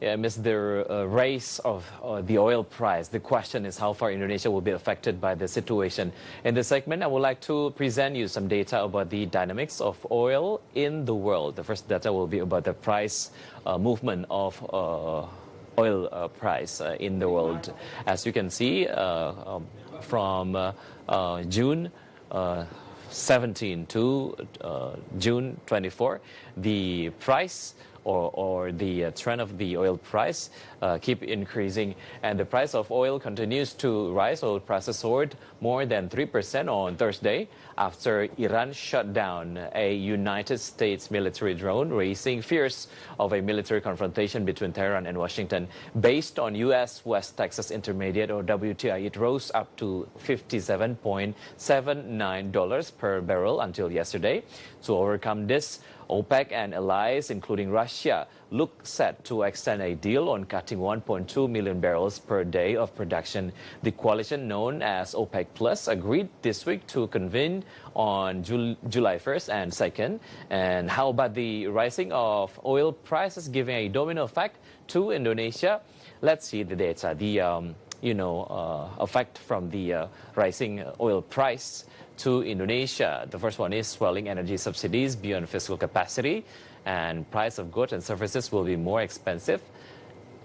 amidst the race of the oil price. The question is how far Indonesia will be affected by the situation. In this segment, I would like to present you some data about the dynamics of oil in the world. The first data will be about the price movement of oil price in the world. As you can see, from June 17 to June 24, the price or the trend of the oil price keep increasing, and the price of oil continues to rise. Oil prices soared more than 3% on Thursday after Iran shot down a United States military drone, raising fears of a military confrontation between Tehran and Washington. Based on U.S. West Texas Intermediate or WTI, it rose up to $57.79 per barrel until yesterday. To overcome this, OPEC and allies, including Russia, look set to extend a deal on cutting 1.2 million barrels per day of production. The coalition known as OPEC Plus agreed this week to convene on July 1st and 2nd. And how about the rising of oil prices giving a domino effect to Indonesia? Let's see the data. The effect from the rising oil price to Indonesia. The first one is swelling energy subsidies beyond fiscal capacity, and price of goods and services will be more expensive,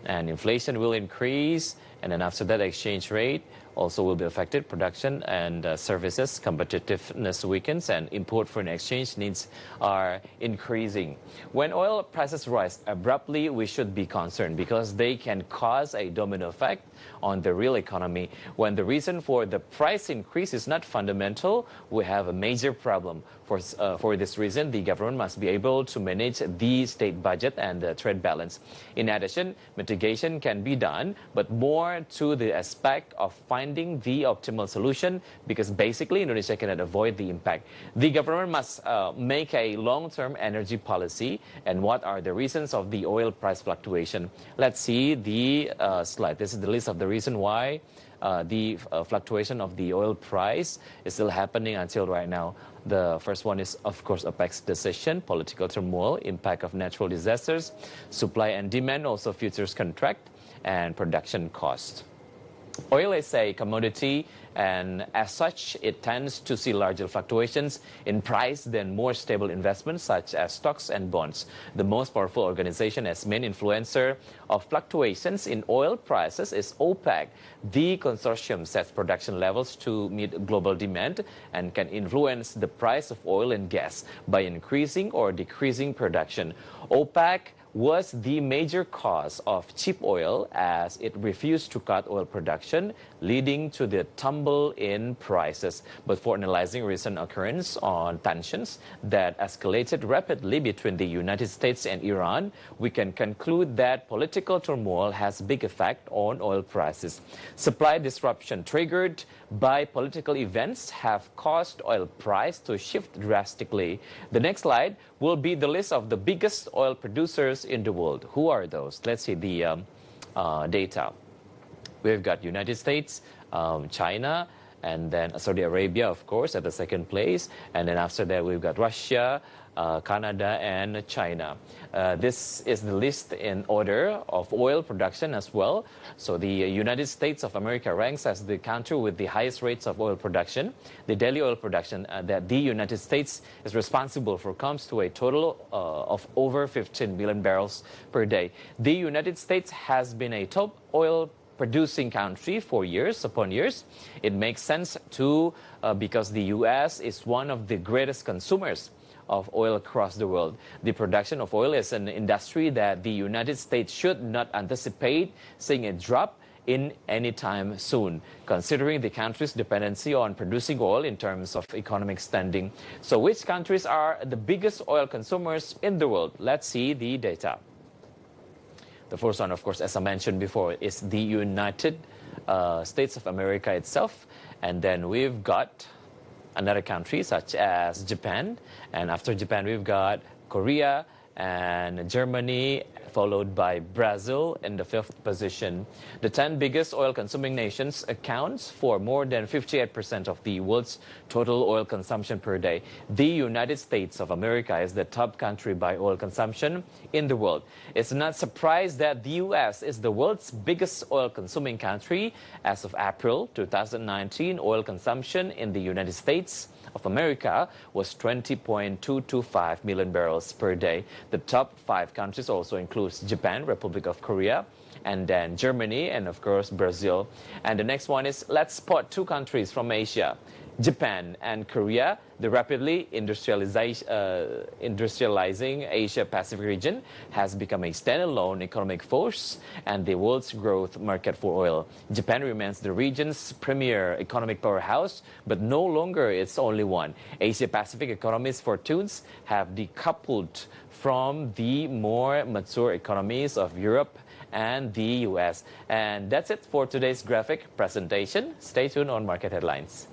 and inflation will increase, and then after that exchange rate also will be affected. Production and services competitiveness weakens, and import foreign exchange needs are increasing. When oil prices rise abruptly, we should be concerned because they can cause a domino effect on the real economy. When the reason for the price increase is not fundamental, we have a major problem. For this reason, the government must be able to manage the state budget and the trade balance. In addition, mitigation can be done, but more to the aspect of finding the optimal solution, because basically Indonesia cannot avoid the impact. The government must make a long-term energy policy. And what are the reasons of the oil price fluctuation? Let's see the slide. This is the list of the reason why the fluctuation of the oil price is still happening until right now. The first one is, of course, OPEC's decision, political turmoil, impact of natural disasters, supply and demand, also futures contract, and production cost. Oil is a commodity, and as such, it tends to see larger fluctuations in price than more stable investments such as stocks and bonds. The most powerful organization as main influencer of fluctuations in oil prices is OPEC. The consortium sets production levels to meet global demand and can influence the price of oil and gas by increasing or decreasing production. OPEC was the major cause of cheap oil as it refused to cut oil production, leading to the tumble in prices. But for analyzing recent occurrence on tensions that escalated rapidly between the United States and Iran, we can conclude that political turmoil has big effect on oil prices. Supply disruption triggered by political events have caused oil price to shift drastically. The next slide will be the list of the biggest oil producers in the world. Who are those? Let's see the data. We've got United States, China, and then Saudi Arabia, of course, at the second place. And then after that, we've got Russia, Canada, and China. This is the list in order of oil production as well. So the United States of America ranks as the country with the highest rates of oil production. The daily oil production that the United States is responsible for comes to a total of over 15 million barrels per day. The United States has been a top oil producing country for years upon years. It makes sense too because the U.S. is one of the greatest consumers of oil across the world. The production of oil is an industry that the United States should not anticipate seeing a drop in any time soon, considering the country's dependency on producing oil in terms of economic standing. So which countries are the biggest oil consumers in the world? Let's see the data. The first one, of course, as I mentioned before, is the United States of America itself. And then we've got another country such as Japan. And after Japan, we've got Korea and Germany, followed by Brazil in the 5th position. The 10 biggest oil-consuming nations accounts for more than 58% of the world's total oil consumption per day. The United States of America is the top country by oil consumption in the world. It's not surprised that the U.S. is the world's biggest oil-consuming country. As of April 2019, oil consumption in the United States of America was 20.225 million barrels per day. The top 5 countries also includes Japan, Republic of Korea, and then Germany, and of course Brazil. And the next one is, let's spot 2 countries from Asia, Japan and Korea. The rapidly industrializing Asia-Pacific region has become a standalone economic force and the world's growth market for oil. Japan remains the region's premier economic powerhouse, but no longer its only one. Asia-Pacific economies' fortunes have decoupled from the more mature economies of Europe and the U.S. And that's it for today's graphic presentation. Stay tuned on Market Headlines.